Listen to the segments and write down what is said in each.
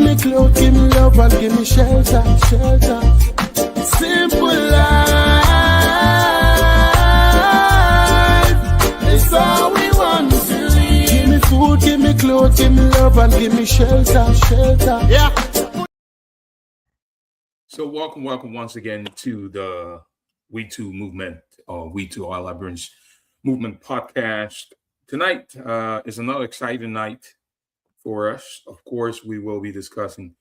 me clothes, give me love, and give me shelter, shelter. Simple life, it's all we want to live. Give me food, give me clothes, give me love, and give me shelter, shelter. Yeah. So welcome once again to the We Too movement, or We Too All Librarians movement podcast. Tonight is another exciting night for us. Of course, we will be discussing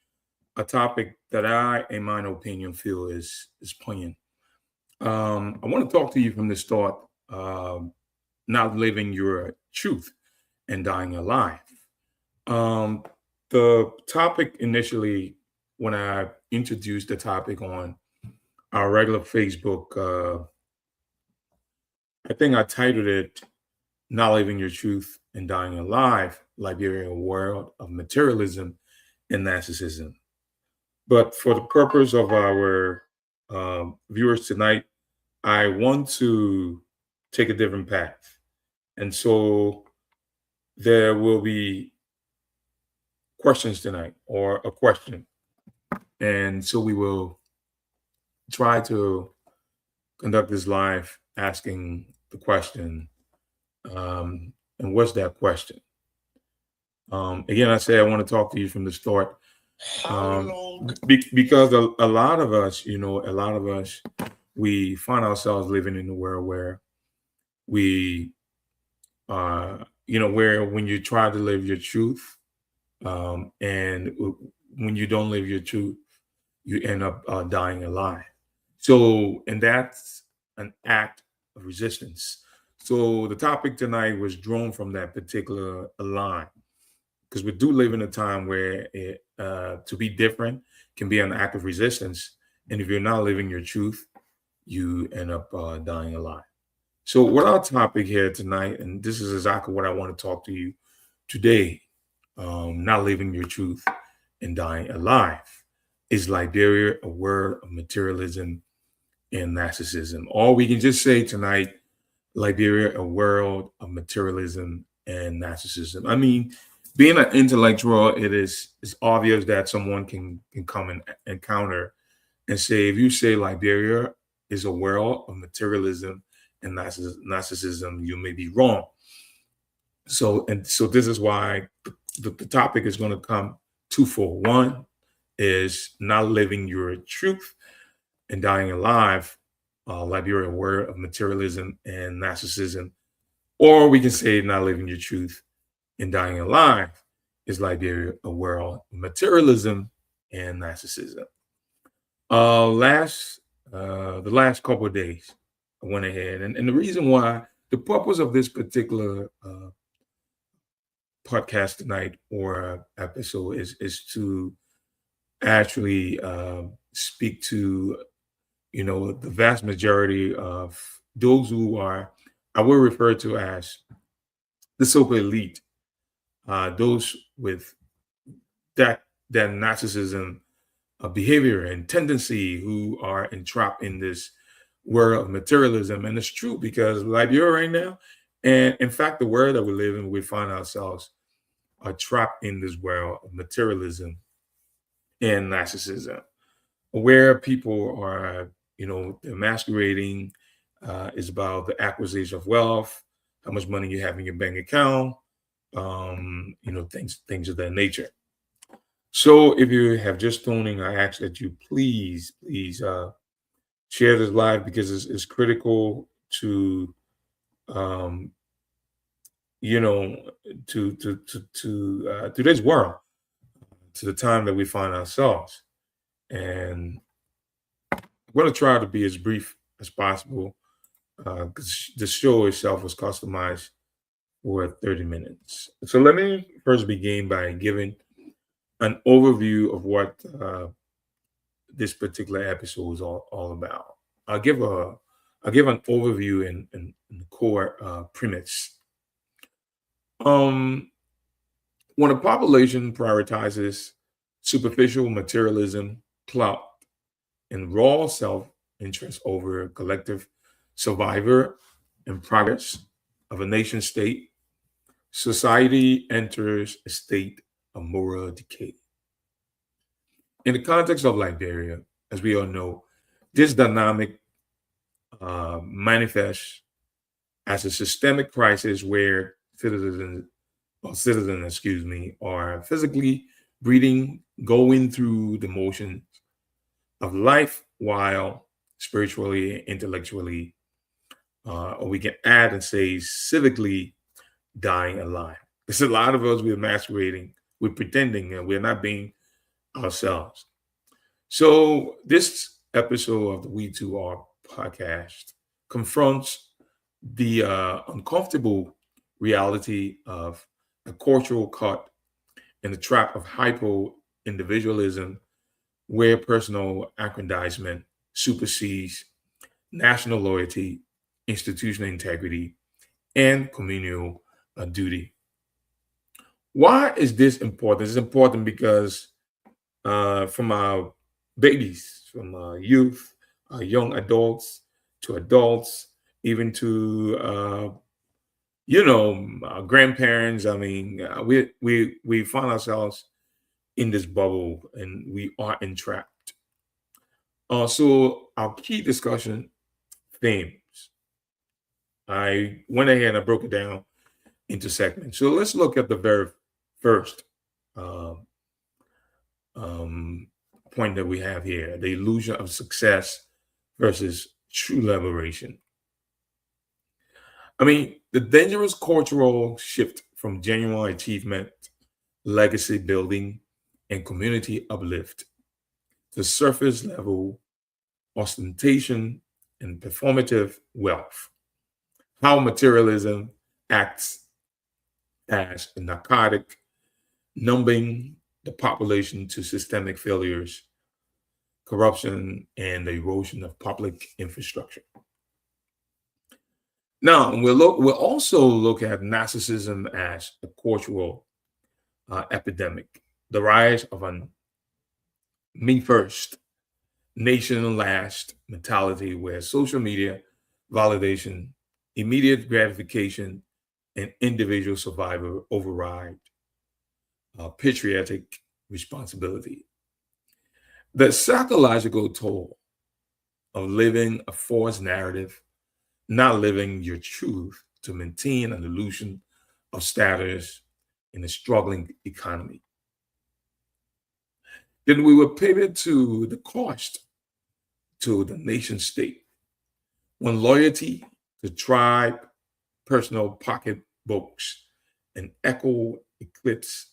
a topic that I, in my opinion, feel is poignant. I want to talk to you from this thought, not living your truth and dying alive. The topic initially, when I introduced the topic on our regular Facebook, I think I titled it Not Living Your Truth and Dying Alive, Liberia, a World of Materialism and Narcissism. But for the purpose of our viewers tonight, I want to take a different path. And so there will be questions tonight, or a question. And so we will try to conduct this live asking the question, and what's that question? Again, I say I want to talk to you from the start, because a lot of us, we find ourselves living in a world where we, where when you try to live your truth, and when you don't live your truth, you end up dying alive. So, and that's an act of resistance. So the topic tonight was drawn from that particular line, because we do live in a time where to be different can be an act of resistance. And if you're not living your truth, you end up dying alive. So what our topic here tonight, and this is exactly what I want to talk to you today, not living your truth and dying alive, is Liberia, a world of materialism and narcissism. Or we can just say tonight, Liberia, a world of materialism and narcissism. I mean, being an intellectual, it's obvious that someone can come and encounter and say, if you say Liberia is a world of materialism and narcissism, you may be wrong. So this is why the topic is going to come twofold. One is not living your truth and dying alive, Liberia, a world of materialism and narcissism. Or we can say not living your truth and dying alive is Liberia, a world of materialism and narcissism. The last couple of days, I went ahead, and the reason why, the purpose of this particular podcast tonight or episode is to actually speak to, the vast majority of those who are, I will refer to as the so-called elite, those with that narcissism behavior and tendency, who are entrapped in this world of materialism. And it's true, because Liberia right now, and in fact, the world that we live in, we find ourselves are trapped in this world of materialism and narcissism, where people are, they're masquerading, is about the acquisition of wealth, how much money you have in your bank account, things of that nature. So if you have just tuned in, I ask that you please share this live, because it's critical to to today's world, to the time that we find ourselves. And I'm going to try to be as brief as possible, because the show itself was customized for 30 minutes. So let me first begin by giving an overview of what this particular episode is all about. I'll give an overview and the core premise. When a population prioritizes superficial materialism, clout, and raw self-interest over collective survival and progress of a nation state, society enters a state of moral decay. In the context of Liberia, as we all know, this dynamic manifests as a systemic crisis where citizens, are physically breathing, going through the motions of life while spiritually, intellectually, or we can add and say civically dying alive. There's a lot of us we're masquerading, we're pretending, and we're not being ourselves. So this episode of the We Two Are podcast confronts the uncomfortable reality of a cultural cut and the trap of hypo individualism, where personal aggrandizement supersedes national loyalty, institutional integrity, and communal duty. Why is this important? It's important because from our babies, from youth, young adults, to adults, even to grandparents. I mean, we find ourselves in this bubble, and we are entrapped. So our key discussion themes, I went ahead and I broke it down into segments. So let's look at the very first point that we have here: the illusion of success versus true liberation. I mean, the dangerous cultural shift from genuine achievement, legacy building, and community uplift to surface level ostentation and performative wealth. How materialism acts as a narcotic, numbing the population to systemic failures, corruption, and the erosion of public infrastructure. Now, we'll also look at narcissism as a cultural epidemic, the rise of an me first, nation last mentality where social media validation, immediate gratification, and individual survival override patriotic responsibility. The psychological toll of living a false narrative, not living your truth to maintain an illusion of status in a struggling economy. Then we will pivot to the cost to the nation state, when loyalty to tribe, personal pocketbooks, and eclipses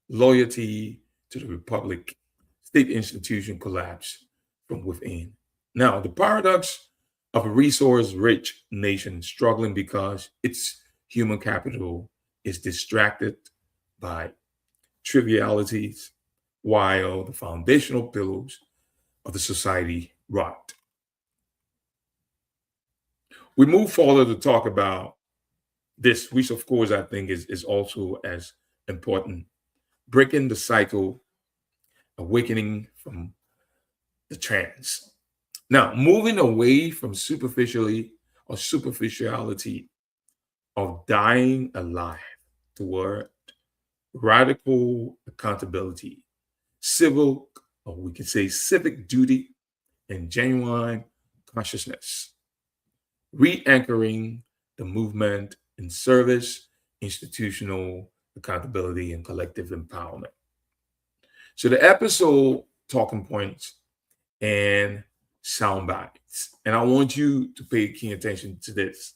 loyalty to the republic, state institution collapse from within. Now, the paradox of a resource-rich nation struggling because its human capital is distracted by trivialities, while the foundational pillars of the society rot. We move forward to talk about this, which of course I think is also as important: breaking the cycle, awakening from the trance. Now, moving away from superficiality of dying alive toward radical accountability, civil, or we can say civic duty, and genuine consciousness, re-anchoring the movement in service, institutional accountability, and collective empowerment. So the episode talking points and sound bites. And I want you to pay keen attention to this.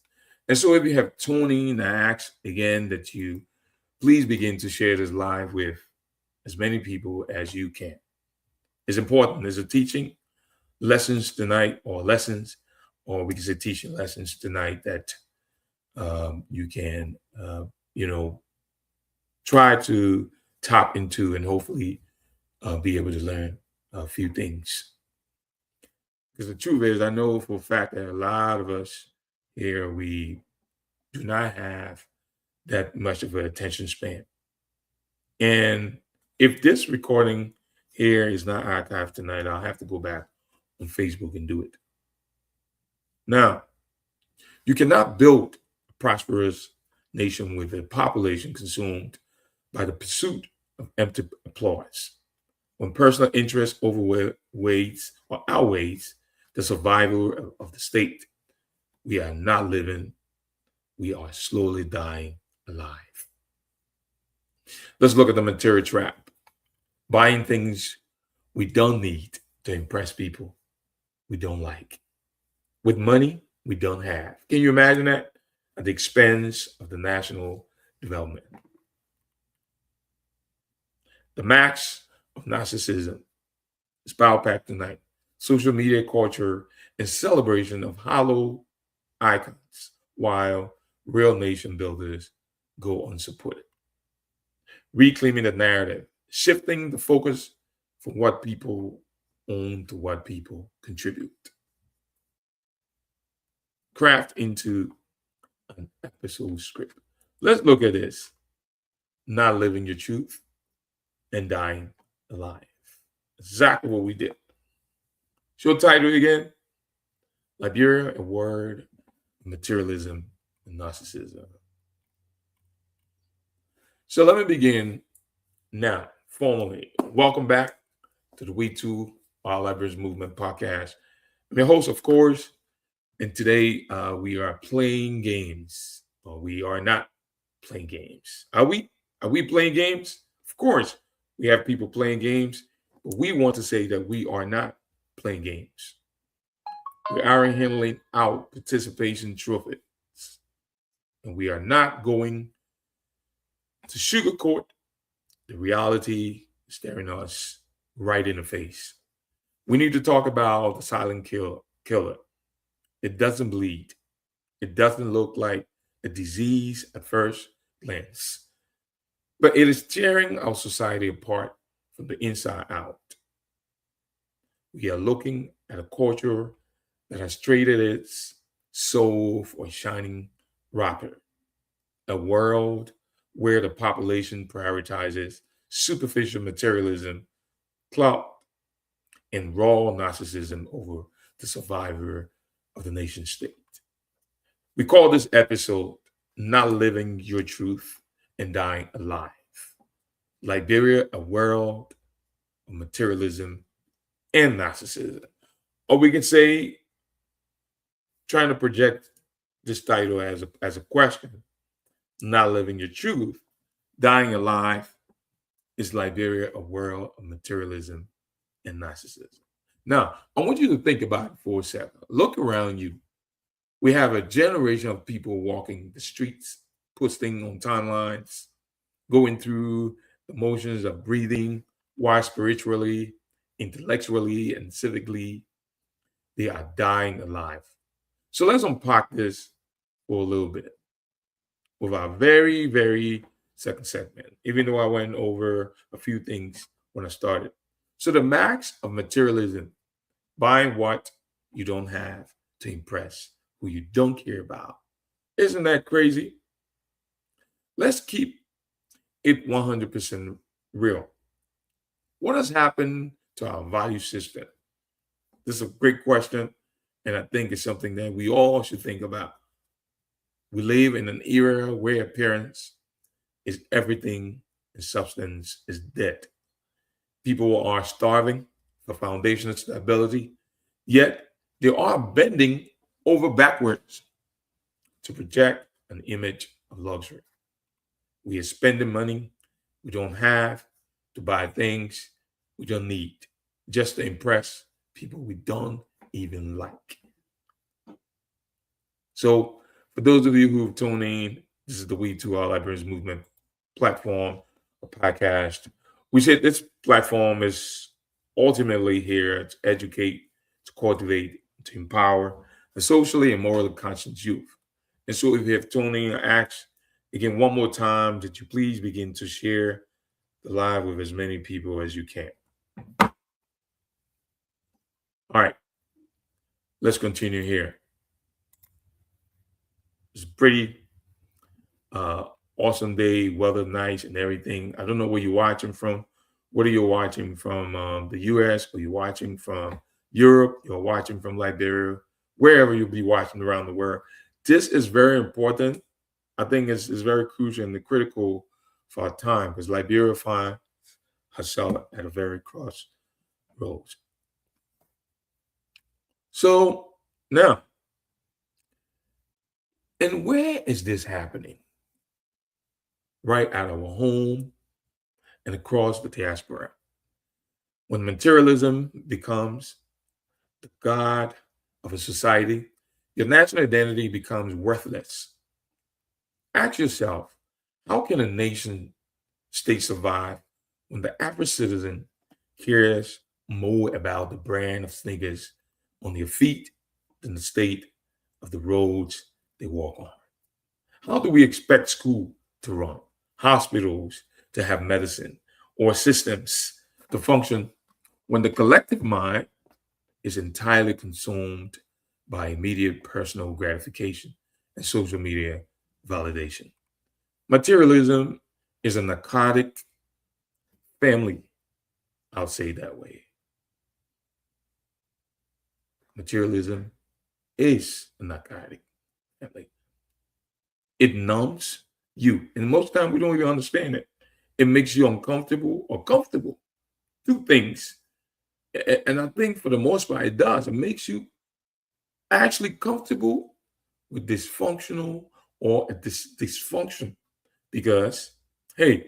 And so if you have tuning, I ask again that you please begin to share this live with as many people as you can. It's important. There's a teaching lessons tonight, or lessons, or we can say teaching lessons tonight that you can, try to tap into and hopefully be able to learn a few things. Because the truth is, I know for a fact that a lot of us here, we do not have that much of an attention span. And if this recording here is not archived tonight, I'll have to go back on Facebook and do it. Now, you cannot build a prosperous nation with a population consumed by the pursuit of empty applause. When personal interest overweighs or outweighs the survival of the state, we are not living, we are slowly dying alive. Let's look at the material trap. Buying things we don't need to impress people we don't like. With money we don't have. Can you imagine that? At the expense of the national development. The max of narcissism is power-packed tonight. Social media culture and celebration of hollow icons, while real nation builders go unsupported. Reclaiming the narrative, shifting the focus from what people own to what people contribute. Craft into an episode script. Let's look at this. Not living your truth and dying alive. Exactly what we did. Show title again. Liberia, a word, materialism and narcissism. So let me begin now, formally. Welcome back to the We Too Our Libraries Movement podcast. I'm your host, of course, and today we are playing games. Or we are not playing games. Are we? Are we playing games? Of course, we have people playing games, but we want to say that we are not playing games. We are handling out participation trophies, and we are not going to sugarcoat the reality staring us right in the face. We need to talk about the silent killer. It doesn't bleed. It doesn't look like a disease at first glance, but it is tearing our society apart from the inside out. We are looking at a culture that has traded its soul for a shining rocket, a world where the population prioritizes superficial materialism, clout, and raw narcissism over the survivor of the nation state. We call this episode Not Living Your Truth and Dying Alive. Liberia, a world of materialism and narcissism. Or we can say, trying to project this title as a question, not living your truth, dying alive, is Liberia a world of materialism and narcissism? Now, I want you to think about it for a second. Look around you. We have a generation of people walking the streets, posting on timelines, going through the motions of breathing, while spiritually, intellectually, and civically, they are dying alive. So let's unpack this for a little bit with our very, very second segment, even though I went over a few things when I started. So the max of materialism, buying what you don't have to impress who you don't care about. Isn't that crazy? Let's keep it 100% real. What has happened to our value system? This is a great question, and I think it's something that we all should think about. We live in an era where appearance is everything and substance is dead. People are starving for foundational stability, yet they are bending over backwards to project an image of luxury. We are spending money we don't have to buy things we don't need, just to impress people we don't even like. So, for those of you who've tuned in, this is the We Too Our Libraries Movement platform, a podcast. We said this platform is ultimately here to educate, to cultivate, to empower a socially and morally conscious youth. And so if you have tuned in, I ask again one more time that you please begin to share the live with as many people as you can. All right, let's continue here. It's a pretty awesome day, weather nice and everything. I don't know where you're watching from. Whether you're watching from the US or you're watching from Europe, you're watching from Liberia, wherever you'll be watching around the world. This is very important. I think it's very crucial and critical for our time because Liberia herself at a very crossroads. So now, and where is this happening? Right out of our home and across the diaspora. When materialism becomes the god of a society, your national identity becomes worthless. Ask yourself, how can a nation state survive when the average citizen cares more about the brand of sneakers on their feet than the state of the roads they walk on? How do we expect school to run, hospitals to have medicine, or systems to function when the collective mind is entirely consumed by immediate personal gratification and social media validation? Materialism is a narcotic family, I'll say it that way. Materialism is a narcotic family. It numbs you. And most of the time, we don't even understand it. It makes you uncomfortable or comfortable. Two things. And I think for the most part, it does. It makes you actually comfortable with dysfunctional or dysfunction. Because, hey,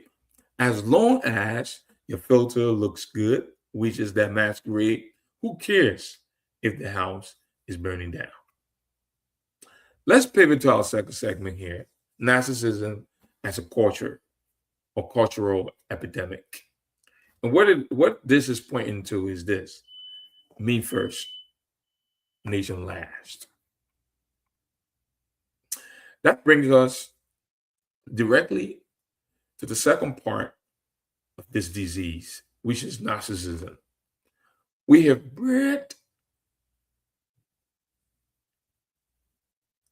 as long as your filter looks good, which is that masquerade, who cares if the house is burning down? Let's pivot to our second segment here, narcissism as a culture or cultural epidemic. And what this is pointing to is this: me first, nation last. That brings us directly to the second part of this disease, which is narcissism. We have bred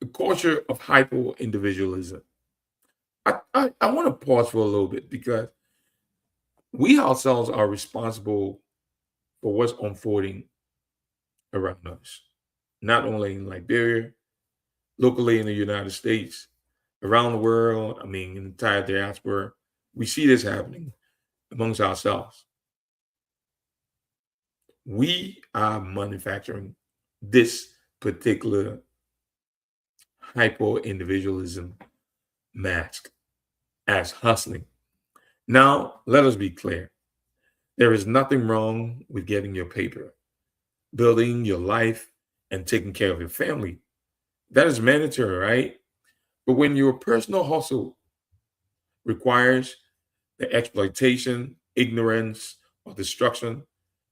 a culture of hyper individualism. I want to pause for a little bit because we ourselves are responsible for what's unfolding around us, not only in Liberia, locally in the United States, around the world. I mean, in the entire diaspora, we see this happening amongst ourselves. We are manufacturing this particular hyper individualism mask as hustling. Now, let us be clear. There is nothing wrong with getting your paper, building your life, and taking care of your family. That is mandatory, right? But when your personal hustle requires the exploitation, ignorance, or destruction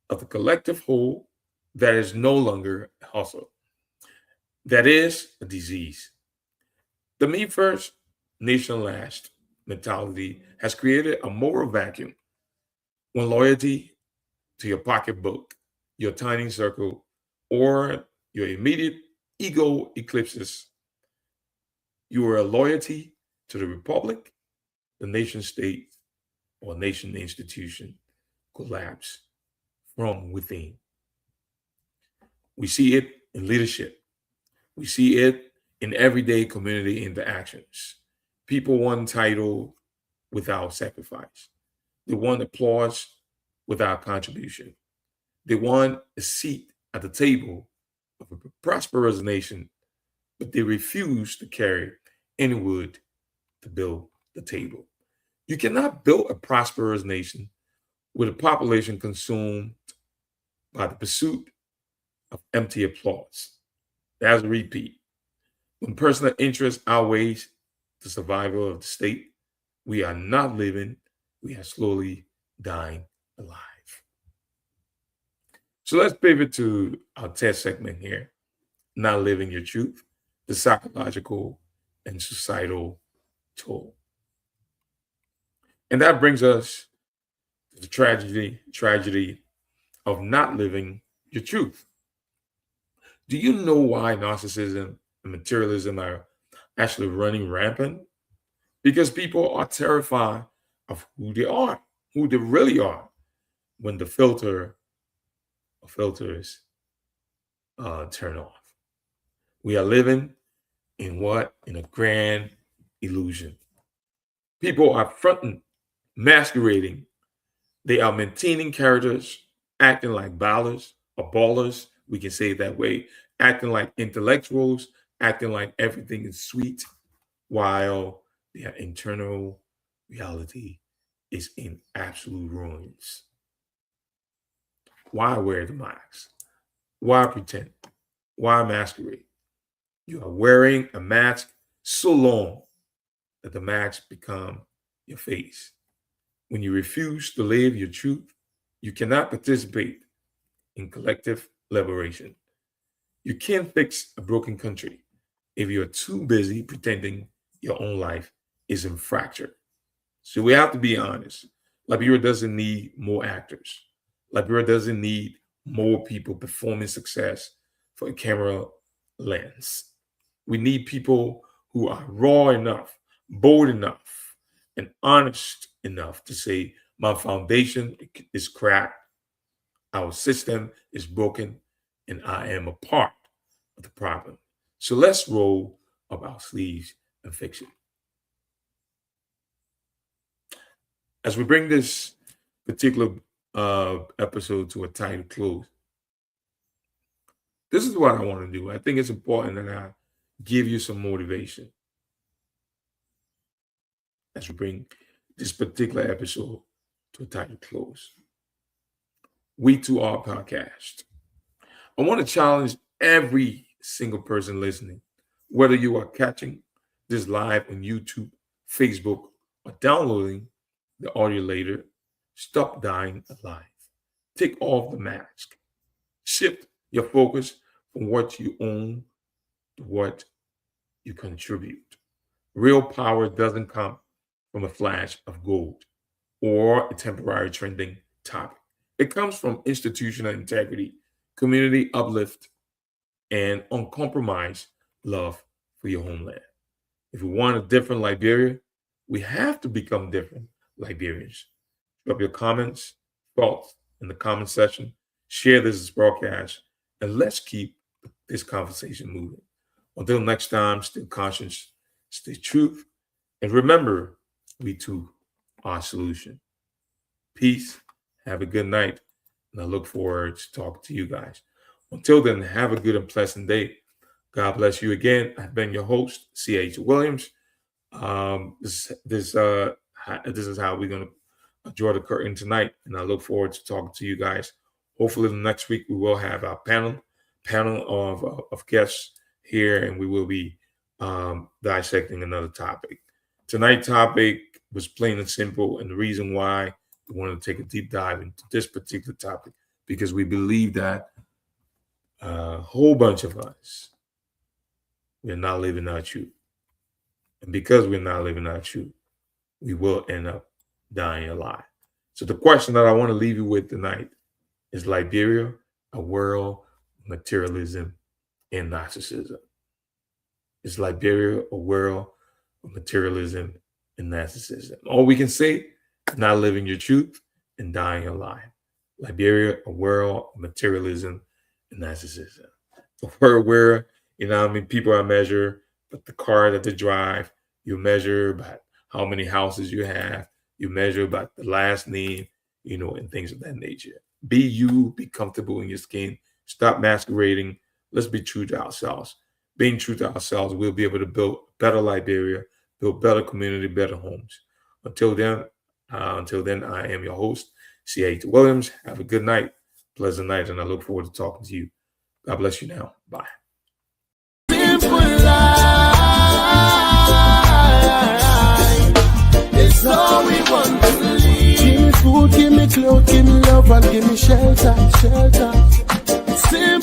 of the collective whole, that is no longer a hustle. That is a disease. The me first, nation last mentality has created a moral vacuum when loyalty to your pocketbook, your tiny circle, or your immediate ego eclipses your loyalty to the republic, the nation state, or nation institution collapse from within. We see it in leadership. We see it in everyday community interactions. People want title without sacrifice. They want applause without contribution. They want a seat at the table of a prosperous nation, but they refuse to carry any wood to build the table. You cannot build a prosperous nation with a population consumed by the pursuit of empty applause. That's a repeat. When personal interest outweighs the survival of the state, we are not living, we are slowly dying alive. So let's pivot to our test segment here, not living your truth, the psychological and societal toll. And that brings us to the tragedy of not living your truth. Do you know why narcissism and materialism are actually running rampant? Because people are terrified of who they are, who they really are, when the filters turn off. We are living in what? In a grand illusion. People are fronting, masquerading They are maintaining characters, acting like ballers or ballers. We can say it that way. Acting like intellectuals, acting like everything is sweet, while their internal reality is in absolute ruins. Why wear the mask? Why pretend? Why masquerade? You are wearing a mask so long that the mask become your face. When you refuse to live your truth, you cannot participate in collective liberation. You can't fix a broken country if you're too busy pretending your own life isn't fractured. So we have to be honest. Liberia doesn't need more actors. Liberia doesn't need more people performing success for a camera lens. We need people who are raw enough, bold enough, and honest enough to say, my foundation is cracked, our system is broken, and I am a part of the problem. So let's roll up our sleeves and fix it. As we bring this particular episode to a tight close, this is what I want to do. I think it's important that I give you some motivation as we bring this particular episode to a tight close. We Too Are podcast. I want to challenge every single person listening, whether you are catching this live on YouTube, Facebook, or downloading the audio later, stop dying alive. Take off the mask. Shift your focus from what you own to what you contribute. Real power doesn't come from a flash of gold or a temporary trending topic. It comes from institutional integrity, community uplift, and uncompromised love for your homeland. If we want a different Liberia, we have to become different Liberians. Drop your comments, thoughts in the comment section. Share this broadcast, and let's keep this conversation moving. Until next time, stay conscious, stay truth, and remember, we too are a solution. Peace. Have a good night, and I look forward to talking to you guys. Until then, have a good and pleasant day. God bless you again. I've been your host, C.H. Williams. This is how we're going to draw the curtain tonight, and I look forward to talking to you guys. Hopefully, the next week we will have our panel of guests here, and we will be dissecting another topic. Tonight's topic was plain and simple, and the reason why we wanted to take a deep dive into this particular topic because we believe that a whole bunch of us, we're not living our truth. And because we're not living our truth, we will end up dying alive. So the question that I want to leave you with tonight is Liberia, a world of materialism and narcissism. Is Liberia a world of materialism and narcissism? All we can say, not living your truth and dying alive. Liberia, a world of materialism and narcissism. The word where, people are measured, but the car that they drive, you measure by how many houses you have, you measure by the last name, and things of that nature. Be you, be comfortable in your skin, stop masquerading. Let's be true to ourselves. Being true to ourselves, we'll be able to build better Liberia, build better community, better homes. Until then, I am your host, C.H. Williams. Have a good night, pleasant night, and I look forward to talking to you. God bless you now. Bye. Simple life. It's all we want to live. Give me food, give me clothes, give me love, and give me shelter. Simple.